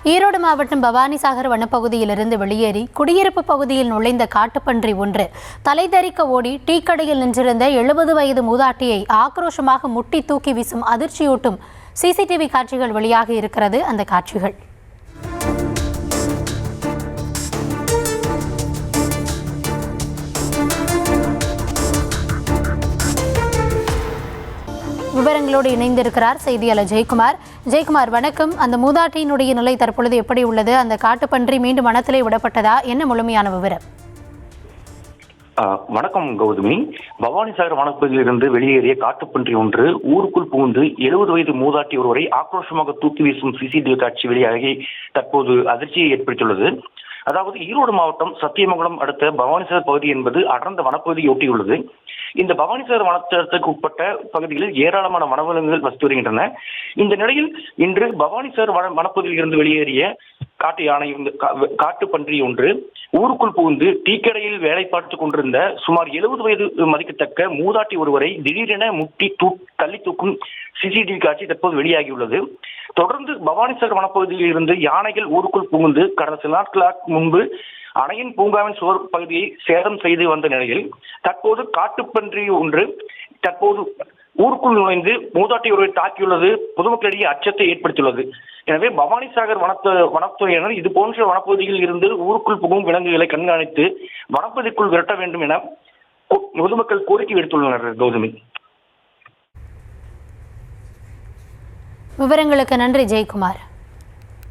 ஈரோடு மாவட்டம் பவானிசாகர் வனப்பகுதியிலிருந்து வெளியேறி குடியிருப்பு பகுதியில் நுழைந்த காட்டுப்பன்றி ஒன்று தலைதெறிக்க ஓடி டீக்கடையில் நின்றிருந்த 70 வயது மூதாட்டியை ஆக்ரோஷமாக முட்டி தூக்கி வீசும் அதிர்ச்சியூட்டும் சிசிடிவி காட்சிகள் வெளியாகி இருக்கிறது. அந்த காட்சிகள் விவரங்களோடு இணைந்திருக்கிறார் செய்தியாளர் ஜெயக்குமார். வணக்கம். அந்த மூதாட்டியினுடைய நிலை தற்பொழுது எப்படி உள்ளது? அந்த காட்டுப்பன்றி மீண்டும் வனத்திலே விடப்பட்டதா? என்ன முழுமையான விவரம்? வணக்கம் கௌதமி. பவானிசாகர் வனப்பகுதியிலிருந்து வெளியேறிய காட்டுப்பன்றி ஒன்று ஊருக்குள் புகுந்து 70 வயது மூதாட்டி ஒருவரை ஆக்ரோஷமாக தூக்கி வீசும் சிசிடிவி காட்சி வெளியாகி தற்போது அதிர்ச்சியை ஏற்படுத்தியுள்ளது. அதாவது ஈரோடு மாவட்டம் சத்தியமங்கலம் அடுத்த பவானிசாகர் பகுதி என்பது அடர்ந்த வனப்பகுதியை ஒட்டியுள்ளது. இந்த பவானிசாகர் வனச்சட்டத்துக்கு உட்பட்ட பகுதிகளில் ஏராளமான வனவிலங்குகள் வசித்து வருகின்றன. இந்த நிலையில் இன்று பவானிசாகர் வனப்பகுதியில் இருந்து வெளியேறிய காட்டு யானை காட்டுப்பன்றி ஒன்று ஊருக்குள் புகுந்து டீக்கடையில் வேலை பார்த்துக் கொண்டிருந்த சுமார் 70 வயது மதிக்கத்தக்க மூதாட்டி ஒருவரை திடீரென முட்டி தள்ளி தூக்கும் சிசிடிவி காட்சி தற்போது வெளியாகியுள்ளது. தொடர்ந்து பவானிசாகர் வனப்பகுதியில் இருந்து யானைகள் ஊருக்குள் புகுந்து கடந்த சில நாட்களாக முன்பு அணையின் பூங்காவின் சுவர் பகுதியை சேதம் செய்து வந்த நிலையில் தற்போது காட்டுப்பன்றி ஒன்று தற்போது ஊருக்குள் நுழைந்து மூதாட்டி ஒருவரை தாக்கியுள்ளது பொதுமக்களிடையே அச்சத்தை ஏற்படுத்தியுள்ளது. எனவே பவானிசாகர் வனத்துறையினர் இது போன்ற வனப்பகுதியில் இருந்து ஊருக்குள் புகும் விலங்குகளை கண்காணித்து வனப்பகுதிக்குள் விரட்ட வேண்டும் என பொதுமக்கள் கோரிக்கை விடுத்துள்ளனர். கௌதமி, விவரங்களுக்கு நன்றி ஜெயக்குமார்.